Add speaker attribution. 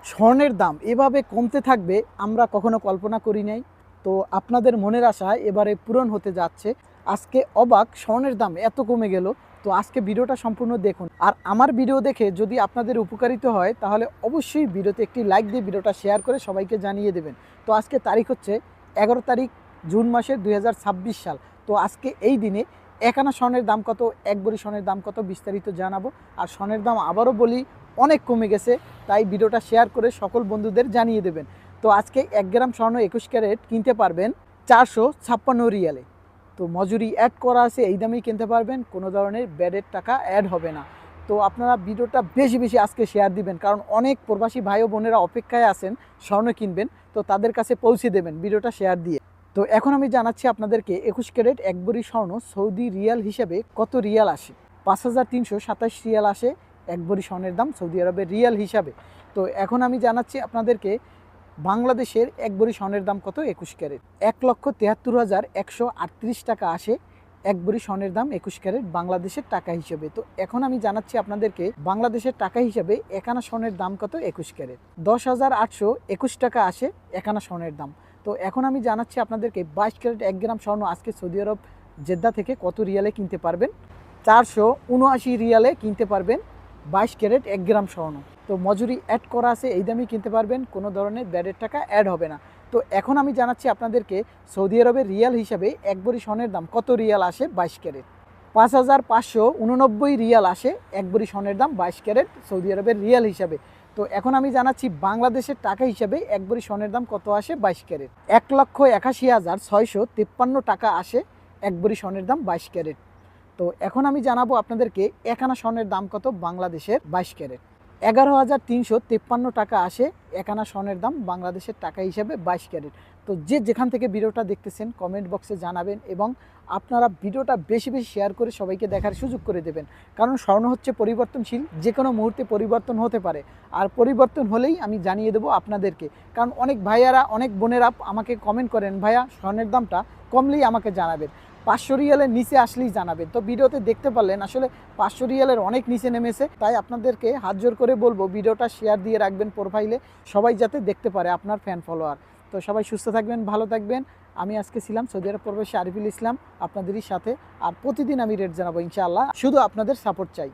Speaker 1: স্বর্ণের দাম এভাবে কমতে থাকবে আমরা কখনো কল্পনা করি নাই। তো আপনাদের মনের আশা এবারে পূরণ হতে যাচ্ছে। আজকে অবাক, স্বর্ণের দাম এত কমে গেল। তো আজকে ভিডিওটা সম্পূর্ণ দেখুন, আর আমার ভিডিও দেখে যদি আপনাদের উপকারিত হয় তাহলে অবশ্যই ভিডিওতে একটি লাইক দিয়ে ভিডিওটা শেয়ার করে সবাইকে জানিয়ে দেবেন। তো আজকে তারিখ হচ্ছে 11 তারিখ জুন মাসের 2026 সাল। তো আজকে এই দিনে এক আনা স্বর্ণের দাম কত, এক ভরি স্বর্ণের দাম কত বিস্তারিত জানাবো। আর স্বর্ণের দাম আবারও বলি অনেক কমে গেছে, তাই ভিডিওটা শেয়ার করে সকল বন্ধুদের জানিয়ে দেবেন। তো আজকে 1 গ্রাম স্বর্ণ 21 ক্যারেট কিনতে পারবেন 456 রিয়ালে। তো মজুরি অ্যাড করা আছে, এই দামেই কিনতে পারবেন, কোনো ধরনের ব্যাডের টাকা অ্যাড হবে না। তো আপনারা ভিডিওটা বেশি বেশি আজকে শেয়ার দিবেন, কারণ অনেক প্রবাসী ভাই ও বোনেরা অপেক্ষায় আছেন স্বর্ণ কিনবেন। তো তাদের কাছে পৌঁছে দেবেন ভিডিওটা শেয়ার দিয়ে। তো এখন আমি জানাচ্ছি আপনাদেরকে 21 ক্যারেট এক ভরি স্বর্ণ সৌদি রিয়াল হিসাবে কত রিয়াল আসে। 5327 রিয়াল আসে এক ভরি স্বর্ণের দাম সৌদি আরবের রিয়াল হিসাবে। তো এখন আমি জানাচ্ছি আপনাদেরকে বাংলাদেশের এক ভরি স্বর্ণের দাম কত 21 ক্যারেট। 1,73,138 টাকা আসে এক ভরি স্বর্ণের দাম 21 ক্যারেট বাংলাদেশের টাকা হিসেবে। তো এখন আমি জানাচ্ছি আপনাদেরকে বাংলাদেশের টাকা হিসাবে একানা স্বর্ণের দাম কত 21 ক্যারেট। 10,821 টাকা আসে একানা স্বর্ণের দাম। তো এখন আমি জানাচ্ছি আপনাদেরকে 22 ক্যারেট 1 গ্রাম স্বর্ণ আজকে সৌদি আরব জেদ্দা থেকে কত রিয়ালে কিনতে পারবেন। 479 রিয়ালে কিনতে পারবেন 22 ক্যারেট 1 গ্রাম স্বর্ণ। তো মজুরি অ্যাড করা আছে, এই দামই কিনতে পারবেন, কোনো ধরনের ব্যাডের টাকা অ্যাড হবে না। তো এখন আমি জানাচ্ছি আপনাদেরকে সৌদি আরবের রিয়াল হিসাবে এক ভরি স্বর্ণের দাম কত রিয়াল আসে 22 ক্যারেট। 5,589 রিয়াল আসে এক ভরি স্বর্ণের দাম 22 ক্যারেট সৌদি আরবের রিয়াল হিসাবে। তো এখন আমি জানাচ্ছি বাংলাদেশের টাকা হিসাবে এক ভরি স্বর্ণের দাম কত আসে 22 ক্যারেট। 1,81,653 টাকা আসে এক ভরি স্বর্ণের দাম 22 ক্যারেট। তো এখন আমি জানাবো আপনাদেরকে একানা স্বর্ণের দাম কত বাংলাদেশের 22 ক্যারেট। 11,353 টাকা আসে একানা স্বর্ণের দাম বাংলাদেশের টাকা হিসেবে 22 ক্যারেট। তো যে যেখান থেকে ভিডিওটা দেখতেছেন কমেন্ট বক্সে জানাবেন, এবং আপনারা ভিডিওটা বেশি বেশি শেয়ার করে সবাইকে দেখার সুযোগ করে দেবেন, কারণ স্বর্ণ হচ্ছে পরিবর্তনশীল, যে কোনো মুহূর্তে পরিবর্তন হতে পারে। আর পরিবর্তন হলেই আমি জানিয়ে দেবো আপনাদেরকে, কারণ অনেক ভাইয়ারা অনেক বোনেরা আমাকে কমেন্ট করেন, ভাইয়া স্বর্ণের দামটা কমলেই আমাকে জানাবেন, 500 রিয়ালের নিচে আসলেই জানাবেন। তো ভিডিওতে দেখতে পারলেন আসলে 500 রিয়ালের অনেক নিচে নেমেছে, তাই আপনাদেরকে হাত জোর করে বলবো ভিডিওটা শেয়ার দিয়ে রাখবেন প্রোফাইলে, সবাই যাতে দেখতে পারে, আপনার ফ্যান ফলোয়ার। তো সবাই সুস্থ থাকবেন, ভালো থাকবেন। আমি আজকে ছিলাম সৌদি আরব প্রবাসী আরিফুল ইসলাম আপনাদেরই সাথে, আর প্রতিদিন আমি রেট জানাবো ইনশাআল্লাহ, শুধু আপনাদের সাপোর্ট চাই।